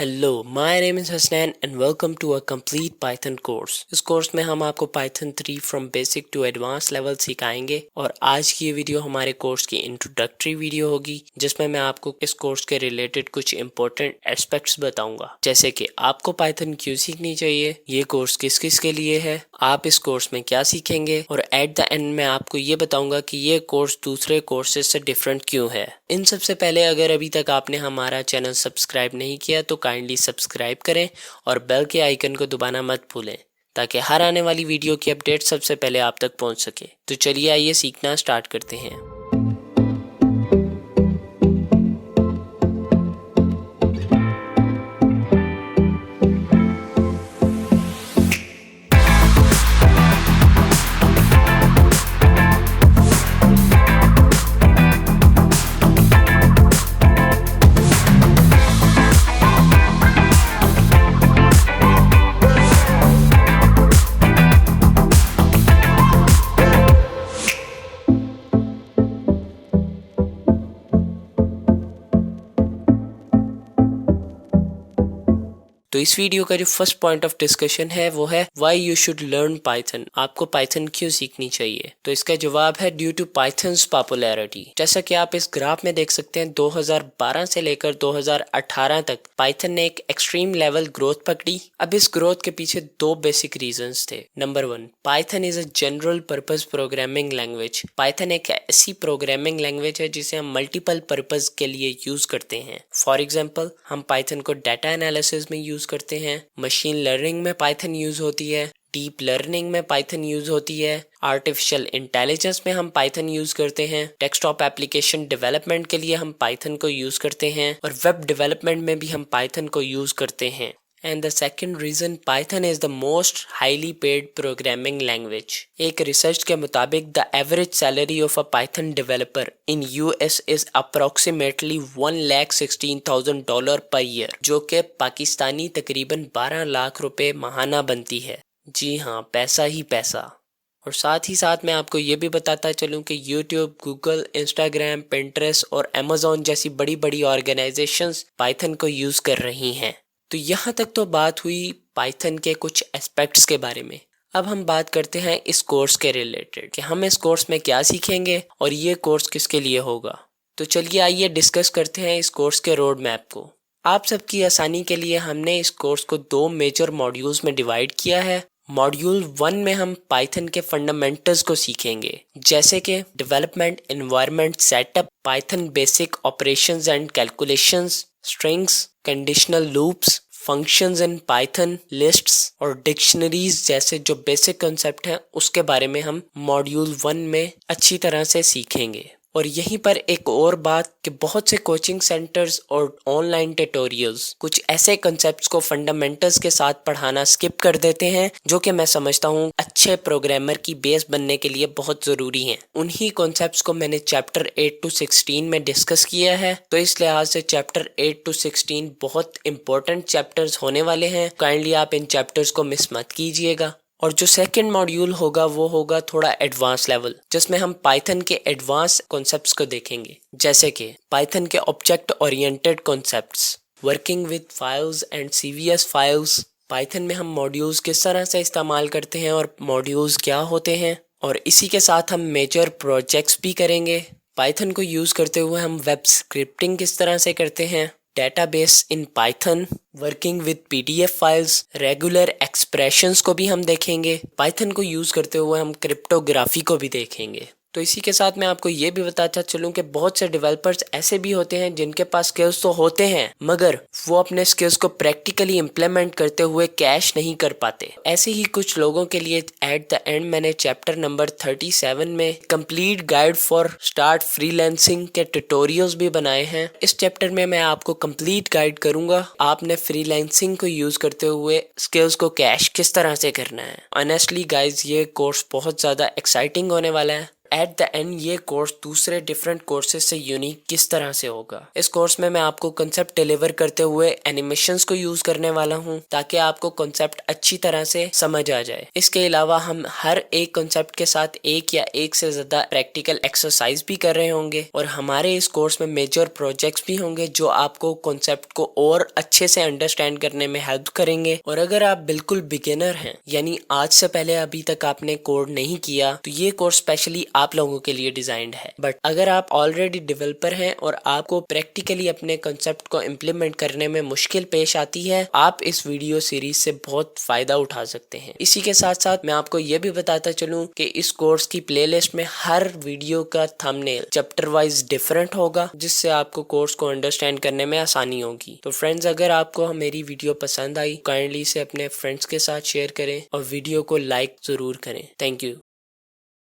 Hello, my name is Hasnain and welcome to a complete Python course. इस course में हम आपको Python 3 from basic to advance level सिखाएंगे और आज की ये वीडियो हमारे कोर्स की इंट्रोडक्टरी वीडियो होगी जिसमें मैं आपको इस कोर्स के रिलेटेड कुछ इंपॉर्टेंट एस्पेक्ट्स बताऊंगा, जैसे कि आपको पाइथन क्यों सीखनी चाहिए, ये कोर्स किस किस के लिए है, आप इस कोर्स में क्या सीखेंगे और एट द एंड में आपको ये बताऊंगा कि ये कोर्स दूसरे कोर्सेज से डिफरेंट क्यों है। इन सबसे पहले अगर अभी तक आपने हमारा चैनल सब्सक्राइब नहीं किया तो काइंडली सब्सक्राइब करें और बेल के आइकन को दबाना मत भूलें ताकि हर आने वाली वीडियो की अपडेट सबसे पहले आप तक पहुंच सके। तो चलिए आइए सीखना स्टार्ट करते हैं। तो इस वीडियो का जो फर्स्ट पॉइंट ऑफ डिस्कशन है वो है why you should learn Python. आपको पाइथन क्यों सीखनी चाहिए? तो इसका जवाब है ड्यू टू पाइथन्स पॉपुलैरिटी। जैसा कि आप इस ग्राफ में देख सकते हैं 2012 से लेकर 2018 तक पाइथन ने एक एक्सट्रीम लेवल ग्रोथ पकड़ी। अब इस ग्रोथ के पीछे दो बेसिक रीजंस थे। Number 1, Python is a general purpose programming language. Python एक ऐसी प्रोग्रामिंग लैंग्वेज है जिसे हम मल्टीपल पर्पज के लिए यूज करते हैं। फॉर एग्जाम्पल, हम पाइथन को डाटा एनालिसिस में यूज करते हैं, मशीन लर्निंग में पाइथन यूज होती है, डीप लर्निंग में पाइथन यूज होती है, आर्टिफिशियल इंटेलिजेंस में हम पाइथन यूज करते हैं, डेस्कटॉप एप्लीकेशन डेवलपमेंट के लिए हम पाइथन को यूज करते हैं और वेब डेवलपमेंट में भी हम पाइथन को यूज करते हैं। And the second reason, Python is the most highly paid programming language. एक रिसर्च के मुताबिक the average salary of a Python developer in US is approximately $1,16,000 per year, जो कि पाकिस्तानी तकरीबन 12 लाख रुपए महाना बनती है। जी हाँ, पैसा ही पैसा। और साथ ही साथ मैं आपको ये भी बताता चलूँ कि YouTube, Google, Instagram, Pinterest और Amazon जैसी बड़ी बड़ी ऑर्गेनाइजेशंस पाइथन को यूज कर रही हैं। तो यहाँ तक तो बात हुई पाइथन के कुछ एस्पेक्ट्स के बारे में। अब हम बात करते हैं इस कोर्स के रिलेटेड कि हम इस कोर्स में क्या सीखेंगे और ये कोर्स किसके लिए होगा। तो चलिए आइए डिस्कस करते हैं इस कोर्स के रोड मैप को। आप सबकी आसानी के लिए हमने इस कोर्स को दो मेजर मॉड्यूल्स में डिवाइड किया है। मॉड्यूल 1 में हम पाइथन के फंडामेंटल्स को सीखेंगे, जैसे कि development environment setup, Python basic operations and calculations, strings, conditional loops, functions in Python, lists और डिक्शनरीज जैसे जो बेसिक कॉन्सेप्ट हैं उसके बारे में हम मॉड्यूल 1 में अच्छी तरह से सीखेंगे। और यहीं पर एक और बात कि बहुत से कोचिंग सेंटर्स और ऑनलाइन ट्यूटोरियल्स कुछ ऐसे कॉन्सेप्ट्स को फंडामेंटल्स के साथ पढ़ाना स्किप कर देते हैं जो कि मैं समझता हूँ अच्छे प्रोग्रामर की बेस बनने के लिए बहुत ज़रूरी हैं। उन्हीं कॉन्सेप्ट्स को मैंने चैप्टर 8 to 16 में डिस्कस किया है, तो इस लिहाज से चैप्टर 8 to 16 बहुत इंपॉर्टेंट चैप्टर्स होने वाले हैं। काइंडली आप इन चैप्टर्स को मिस मत कीजिएगा। और जो सेकंड मॉड्यूल होगा वो होगा थोड़ा एडवांस लेवल, जिसमें हम पाइथन के एडवांस कॉन्सेप्ट्स को देखेंगे, जैसे कि पाइथन के object oriented concepts, working with files and CVS files, Python में हम मॉड्यूल्स किस तरह से इस्तेमाल करते हैं और मॉड्यूल्स क्या होते हैं, और इसी के साथ हम मेजर प्रोजेक्ट्स भी करेंगे। पाइथन को यूज़ करते हुए हम वेब स्क्रिप्टिंग किस तरह से करते हैं, database in Python, working with PDF files, regular expressions को भी हम देखेंगे। पाइथन को यूज़ करते हुए हम क्रिप्टोग्राफी को भी देखेंगे। तो इसी के साथ मैं आपको ये भी बताता चलूँ कि बहुत से डेवलपर्स ऐसे भी होते हैं जिनके पास स्किल्स तो होते हैं मगर वो अपने स्किल्स को प्रैक्टिकली इम्प्लीमेंट करते हुए कैश नहीं कर पाते। ऐसे ही कुछ लोगों के लिए एट द एंड मैंने चैप्टर नंबर 37 में complete guide for start freelancing के ट्यूटोरियल्स भी बनाए हैं। इस चैप्टर में मैं आपको कंप्लीट गाइड करूंगा आपने फ्रीलांसिंग को यूज करते हुए स्किल्स को कैश किस तरह से करना है। ऑनेस्टली गाइज, ये कोर्स बहुत ज़्यादा एक्साइटिंग होने वाला है। एट द एंड ये कोर्स दूसरे डिफरेंट कोर्सेज से यूनिक किस तरह से होगा। इस कोर्स में मैं आपको कंसेप्ट डिलीवर करते हुए एनिमेशंस को यूज करने वाला हूँ ताकि आपको कंसेप्ट अच्छी तरह से समझ आ जाए। इसके अलावा हम हर एक कंसेप्ट के साथ एक या एक से ज्यादा प्रैक्टिकल एक्सरसाइज भी कर रहे होंगे और हमारे इस कोर्स में मेजर प्रोजेक्ट्स भी होंगे जो आपको कॉन्सेप्ट को और अच्छे से अंडरस्टैंड करने में हेल्प करेंगे। और अगर आप बिल्कुल बिगिनर हैं, यानी आज से पहले अभी तक आपने कोड नहीं किया, तो ये कोर्स स्पेशली आप लोगों के लिए डिजाइंड है। बट अगर आप ऑलरेडी डेवलपर हैं और आपको प्रैक्टिकली अपने कॉन्सेप्ट को इम्प्लीमेंट करने में मुश्किल पेश आती है, आप इस वीडियो सीरीज से बहुत फायदा उठा सकते हैं। इसी के साथ साथ मैं आपको ये भी बताता चलूं कि इस कोर्स की प्लेलिस्ट में हर वीडियो का थंबनेल चैप्टर वाइज डिफरेंट होगा, जिससे आपको कोर्स को अंडरस्टैंड करने में आसानी होगी। तो फ्रेंड्स, अगर आपको मेरी वीडियो पसंद आई, काइंडली इसे अपने फ्रेंड्स के साथ शेयर करें और वीडियो को लाइक जरूर करें। Thank you.